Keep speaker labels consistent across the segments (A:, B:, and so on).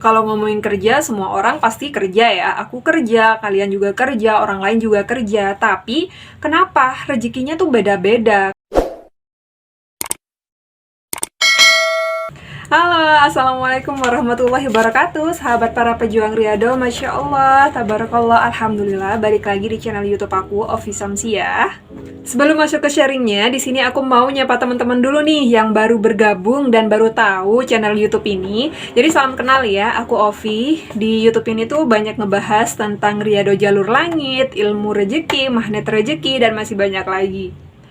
A: Kalau ngomongin kerja, semua orang pasti kerja ya. Aku kerja, kalian juga kerja, orang lain juga kerja. Tapi, kenapa rezekinya tuh beda-beda? Halo, Assalamualaikum warahmatullahi wabarakatuh. Sahabat para pejuang Riyadho, Masya Allah, Tabarakallah, Alhamdulillah. Balik lagi di channel YouTube aku, Ovi Samsiah. Sebelum masuk ke sharingnya, di sini aku mau nyapa teman-teman dulu nih yang baru bergabung dan baru tahu channel YouTube ini. Jadi salam kenal ya, aku Ovi. Di YouTube ini tuh banyak ngebahas tentang Riyadho jalur langit, ilmu rejeki, magnet rejeki, dan masih banyak lagi.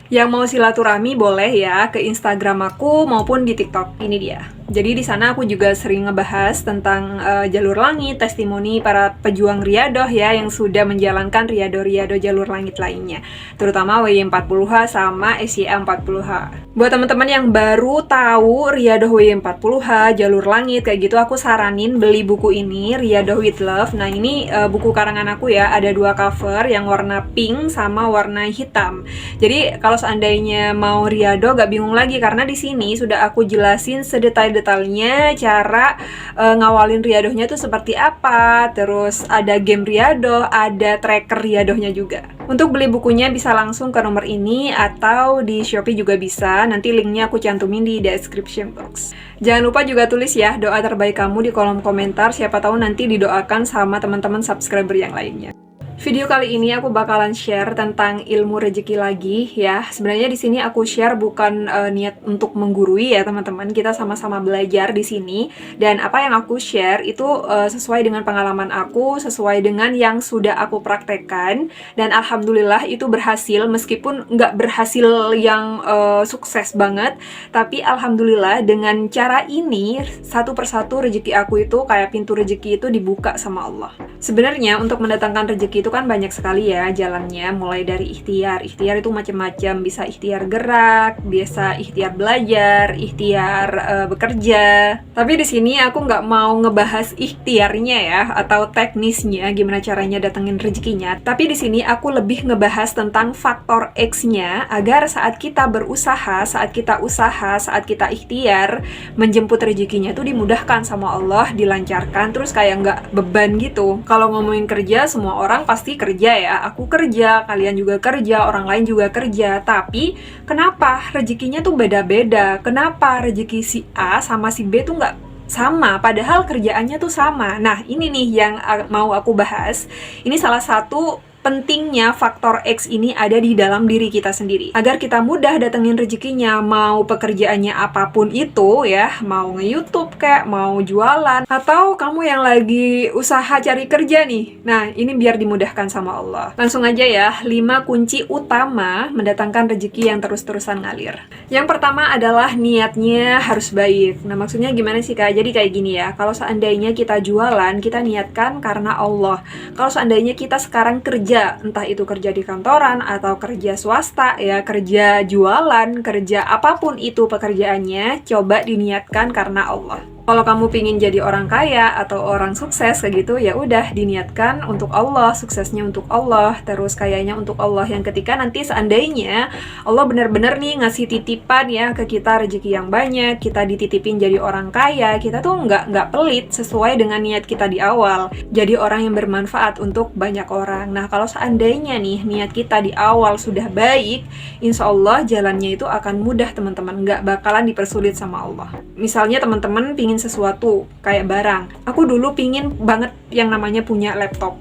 A: Yang mau silaturahmi boleh ya ke Instagram aku maupun di TikTok. Ini dia. Jadi di sana aku juga sering ngebahas tentang jalur langit, testimoni para pejuang Riyadho ya yang sudah menjalankan Riyadho jalur langit lainnya, terutama WY40H sama SYA40H. Buat teman-teman yang baru tahu Riyadho WY40H, jalur langit kayak gitu, aku saranin beli buku ini, Riyadho with Love. Nah, ini buku karangan aku ya, ada 2 cover yang warna pink sama warna hitam. Jadi kalau seandainya mau Riyadho gak bingung lagi karena di sini sudah aku jelasin sedetail-detailnya cara ngawalin Riyadhonya tuh seperti apa, terus ada game Riyadho, ada tracker Riyadhonya juga. Untuk beli bukunya bisa langsung ke nomor ini atau di Shopee juga bisa, nanti linknya aku cantumin di description box. Jangan lupa juga tulis ya doa terbaik kamu di kolom komentar, siapa tahu nanti didoakan sama teman-teman subscriber yang lainnya. Video kali ini aku bakalan share tentang ilmu rezeki lagi ya. Sebenarnya di sini aku share bukan niat untuk menggurui ya teman-teman. Kita sama-sama belajar di sini dan apa yang aku share itu sesuai dengan pengalaman aku, sesuai dengan yang sudah aku praktekkan dan alhamdulillah itu berhasil meskipun nggak berhasil yang sukses banget. Tapi alhamdulillah dengan cara ini satu persatu rezeki aku itu kayak pintu rezeki itu dibuka sama Allah. Sebenarnya untuk mendatangkan rezeki itu kan banyak sekali ya jalannya, mulai dari ikhtiar. Ikhtiar itu macam-macam, bisa ikhtiar gerak, biasa ikhtiar belajar, ikhtiar bekerja. Tapi di sini aku nggak mau ngebahas ikhtiarnya ya atau teknisnya gimana caranya datengin rezekinya. Tapi di sini aku lebih ngebahas tentang faktor X-nya agar saat kita berusaha, saat kita usaha, saat kita ikhtiar menjemput rezekinya tuh dimudahkan sama Allah, dilancarkan, terus kayak nggak beban gitu. Kalau ngomongin kerja, semua orang pasti kerja ya, aku kerja, kalian juga kerja, orang lain juga kerja. Tapi kenapa rezekinya tuh beda-beda? Kenapa rezeki si A sama si B tuh nggak sama, padahal kerjaannya tuh sama? Nah, ini nih yang mau aku bahas. Ini salah satu pentingnya faktor X ini ada di dalam diri kita sendiri. Agar kita mudah datengin rezekinya, mau pekerjaannya apapun itu ya, mau nge-YouTube kayak, mau jualan, atau kamu yang lagi usaha cari kerja nih. Nah, ini biar dimudahkan sama Allah. Langsung aja ya, 5 kunci utama mendatangkan rezeki yang terus-terusan ngalir. Yang pertama adalah niatnya harus baik. Nah, maksudnya gimana sih Kak? Jadi kayak gini ya, kalau seandainya kita jualan, kita niatkan karena Allah. Kalau seandainya kita sekarang kerja, entah itu kerja di kantoran atau kerja swasta ya, kerja jualan, kerja apapun itu pekerjaannya, coba diniatkan karena Allah. Kalau kamu pingin jadi orang kaya atau orang sukses kayak gitu, ya udah diniatkan untuk Allah, suksesnya untuk Allah, terus kayanya untuk Allah. Yang ketika nanti seandainya Allah benar-benar nih ngasih titipan ya ke kita rezeki yang banyak, kita dititipin jadi orang kaya, kita tuh nggak pelit sesuai dengan niat kita di awal. Jadi orang yang bermanfaat untuk banyak orang. Nah, kalau seandainya nih niat kita di awal sudah baik, insya Allah jalannya itu akan mudah teman-teman, nggak bakalan dipersulit sama Allah. Misalnya teman-teman pingin sesuatu kayak barang, aku dulu pingin banget yang namanya punya laptop,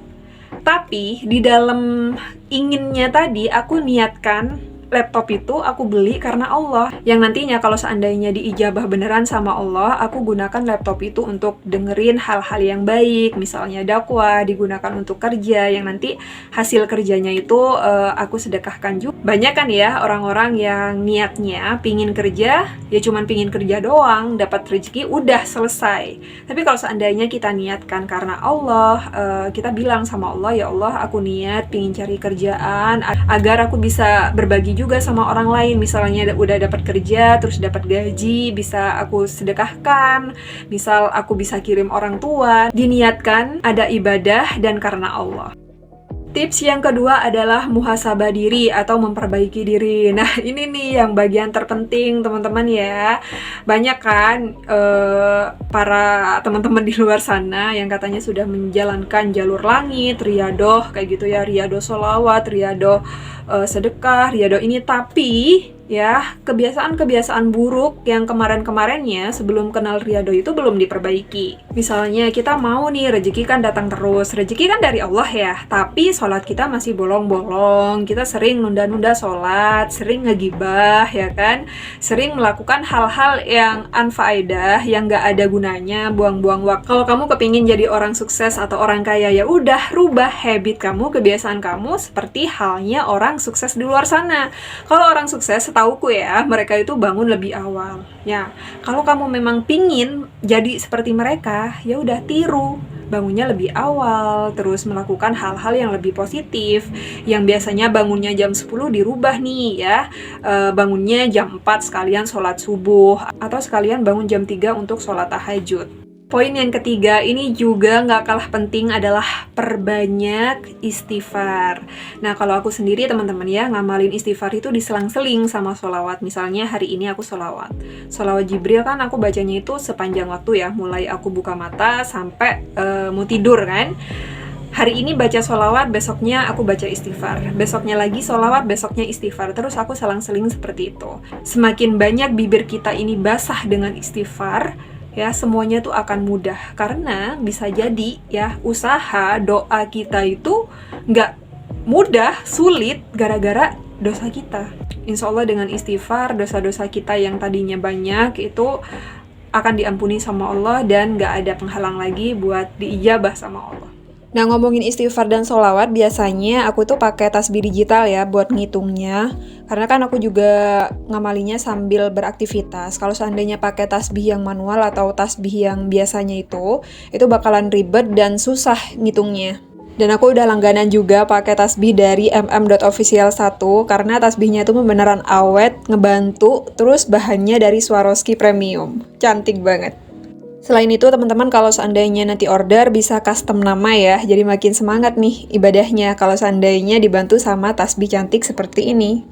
A: tapi di dalam inginnya tadi aku niatkan laptop itu aku beli karena Allah, yang nantinya kalau seandainya diijabah beneran sama Allah, aku gunakan laptop itu untuk dengerin hal-hal yang baik, misalnya dakwah, digunakan untuk kerja, yang nanti hasil kerjanya itu aku sedekahkan juga. Banyak kan ya orang-orang yang niatnya pingin kerja, ya cuman pingin kerja doang, dapat rezeki, udah selesai. Tapi kalau seandainya kita niatkan karena Allah, kita bilang sama Allah, ya Allah, aku niat pingin cari kerjaan agar aku bisa berbagi juga sama orang lain, misalnya udah dapat kerja terus dapat gaji, bisa aku sedekahkan, misal aku bisa kirim orang tua. Diniatkan ada ibadah dan karena Allah. Tips yang kedua adalah muhasabah diri atau memperbaiki diri. Nah, ini nih yang bagian terpenting teman-teman ya. Banyak kan para teman-teman di luar sana yang katanya sudah menjalankan jalur langit, riyadoh kayak gitu ya, riyadoh sholawat, riyadoh sedekah, riyadoh ini, tapi ya kebiasaan-kebiasaan buruk yang kemarin-kemarinnya sebelum kenal riyadoh itu belum diperbaiki. Misalnya kita mau nih rezeki kan datang terus, rezeki kan dari Allah ya, tapi sholat kita masih bolong-bolong, kita sering nunda-nunda sholat, sering ngegibah ya kan, sering melakukan hal-hal yang unfaedah, yang gak ada gunanya, buang-buang waktu. Kalau kamu kepingin jadi orang sukses atau orang kaya, ya udah rubah habit kamu, kebiasaan kamu seperti halnya orang sukses di luar sana. Kalau orang sukses, tauku ya, mereka itu bangun lebih awal. Ya, kalau kamu memang pingin jadi seperti mereka, ya udah tiru, bangunnya lebih awal, terus melakukan hal-hal yang lebih positif. Yang biasanya bangunnya jam 10 dirubah nih ya, bangunnya jam 4 sekalian sholat subuh, atau sekalian bangun jam 3 untuk sholat tahajud. Poin yang ketiga ini juga nggak kalah penting adalah perbanyak istighfar. Nah, kalau aku sendiri teman-teman ya, ngamalin istighfar itu diselang-seling sama sholawat. Misalnya hari ini aku sholawat Jibril kan aku bacanya itu sepanjang waktu ya, mulai aku buka mata sampai mau tidur kan. Hari ini baca sholawat, besoknya aku baca istighfar, besoknya lagi sholawat, besoknya istighfar, terus aku selang-seling seperti itu. Semakin banyak bibir kita ini basah dengan istighfar, ya semuanya tuh akan mudah, karena bisa jadi ya usaha doa kita itu nggak mudah, sulit gara-gara dosa kita. Insya Allah dengan istighfar, dosa-dosa kita yang tadinya banyak itu akan diampuni sama Allah dan nggak ada penghalang lagi buat diijabah sama Allah. Nah, ngomongin istighfar dan sholawat, biasanya aku tuh pakai tasbih digital ya buat ngitungnya. Karena kan aku juga ngamalinya sambil beraktivitas. Kalau seandainya pakai tasbih yang manual atau tasbih yang biasanya itu bakalan ribet dan susah ngitungnya. Dan aku udah langganan juga pakai tasbih dari mm.official1 karena tasbihnya itu beneran awet, ngebantu, terus bahannya dari Swarovski Premium. Cantik banget. Selain itu teman-teman, kalau seandainya nanti order bisa custom nama ya, jadi makin semangat nih ibadahnya kalau seandainya dibantu sama tasbih cantik seperti ini.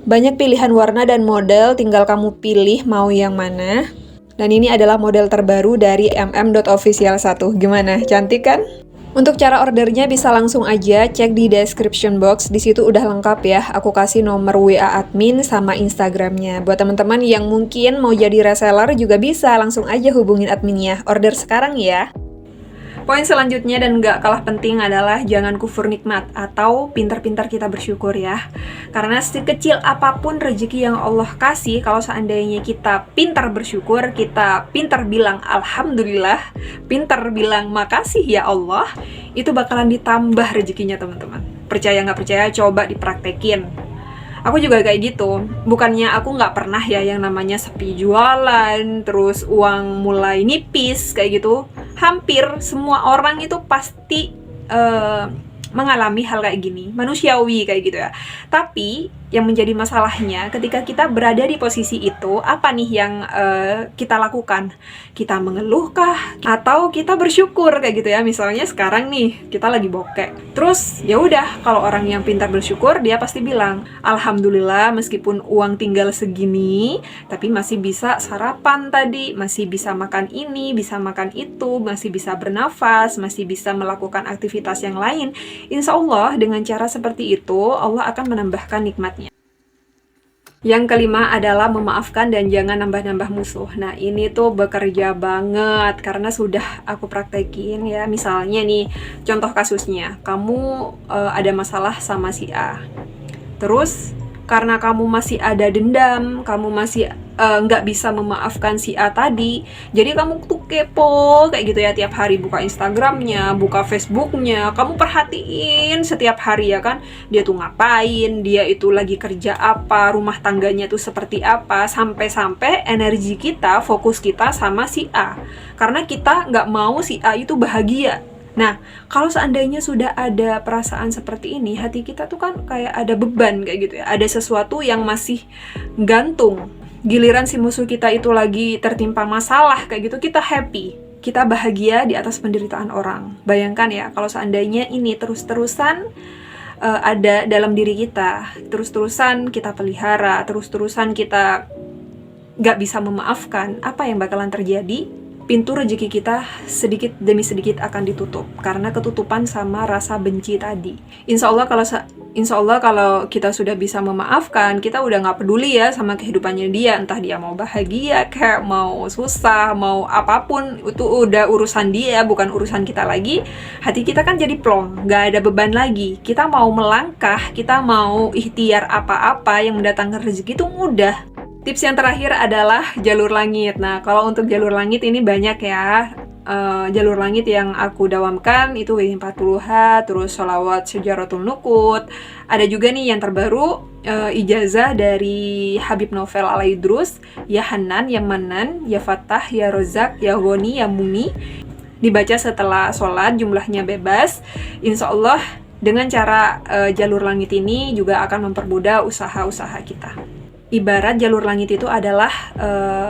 A: Banyak pilihan warna dan model, tinggal kamu pilih mau yang mana. Dan ini adalah model terbaru dari mm.official1. Gimana? Cantik kan? Untuk cara ordernya bisa langsung aja cek di description box, di situ udah lengkap ya. Aku kasih nomor WA admin sama Instagramnya. Buat teman-teman yang mungkin mau jadi reseller juga bisa langsung aja hubungin adminnya. Order sekarang ya. Poin selanjutnya dan gak kalah penting adalah jangan kufur nikmat atau pintar-pintar kita bersyukur ya. Karena sekecil apapun rezeki yang Allah kasih, kalau seandainya kita pintar bersyukur, kita pintar bilang alhamdulillah, pintar bilang makasih ya Allah, itu bakalan ditambah rezekinya teman-teman. Percaya nggak percaya, coba dipraktekin. Aku juga kayak gitu, bukannya aku nggak pernah ya yang namanya sepi jualan, terus uang mulai nipis kayak gitu. Hampir semua orang itu pasti mengalami hal kayak gini, manusiawi kayak gitu ya. Tapi yang menjadi masalahnya ketika kita berada di posisi itu, apa nih yang kita lakukan? Kita mengeluhkah atau kita bersyukur kayak gitu ya? Misalnya sekarang nih kita lagi bokek, terus ya udah, kalau orang yang pintar bersyukur dia pasti bilang alhamdulillah meskipun uang tinggal segini, tapi masih bisa sarapan tadi, masih bisa makan ini, bisa makan itu, masih bisa bernafas, masih bisa melakukan aktivitas yang lain. Insya Allah dengan cara seperti itu Allah akan menambahkan nikmatnya. Yang kelima adalah memaafkan dan jangan nambah-nambah musuh. Nah, ini tuh bekerja banget karena sudah aku praktekin ya. Misalnya nih, contoh kasusnya, kamu ada masalah sama si A. Terus karena kamu masih ada dendam, kamu masih nggak bisa memaafkan si A tadi, jadi kamu tuh kepo kayak gitu ya, tiap hari buka Instagramnya, buka Facebooknya, kamu perhatiin setiap hari ya kan, dia tuh ngapain, dia itu lagi kerja apa, rumah tangganya tuh seperti apa, sampai-sampai energi kita, fokus kita sama si A, karena kita nggak mau si A itu bahagia. Nah, kalau seandainya sudah ada perasaan seperti ini, hati kita tuh kan kayak ada beban kayak gitu ya, ada sesuatu yang masih gantung. Giliran si musuh kita itu lagi tertimpa masalah kayak gitu, kita happy. kita bahagia di atas penderitaan orang. Bayangkan ya, kalau seandainya ini terus-terusan ada dalam diri kita, terus-terusan kita pelihara, terus-terusan kita gak bisa memaafkan, apa yang bakalan terjadi? Pintu rezeki kita sedikit demi sedikit akan ditutup karena ketutupan sama rasa benci tadi. Insya Allah kalau kita sudah bisa memaafkan, kita udah gak peduli ya sama kehidupannya dia, entah dia mau bahagia kayak mau susah, mau apapun, itu udah urusan dia, bukan urusan kita lagi. Hati kita kan jadi plong, gak ada beban lagi. Kita mau melangkah, kita mau ikhtiar apa-apa yang mendatangkan rezeki itu mudah. Tips yang terakhir adalah jalur langit. Nah, kalau untuk jalur langit ini banyak ya. Jalur langit yang aku dawamkan itu W40H, terus sholawat Syajaratul Nuqut. Ada juga nih yang terbaru, ijazah dari Habib Novel Al-Idrus, Ya Hanan, Ya Manan, Ya Fattah, Ya Rozak, Ya Ghani, Ya Muni. Dibaca setelah sholat, jumlahnya bebas. Insya Allah dengan cara jalur langit ini juga akan mempermudah usaha-usaha kita. Ibarat jalur langit itu adalah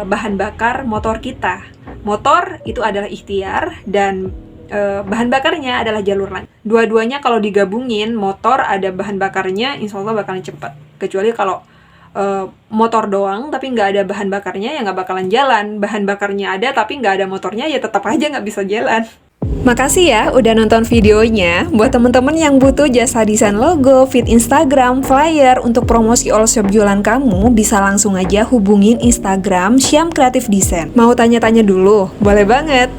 A: bahan bakar motor kita. Motor itu adalah ikhtiar dan bahan bakarnya adalah jalur langit. Dua-duanya kalau digabungin, motor ada bahan bakarnya, insya Allah bakalan cepat. Kecuali kalau motor doang tapi nggak ada bahan bakarnya, ya nggak bakalan jalan. Bahan bakarnya ada tapi nggak ada motornya, ya tetap aja nggak bisa jalan. Makasih ya udah nonton videonya. Buat temen-temen yang butuh jasa desain logo, feed Instagram, flyer untuk promosi all shop jualan kamu, bisa langsung aja hubungin Instagram Syam Creative Design. Mau tanya-tanya dulu? Boleh banget.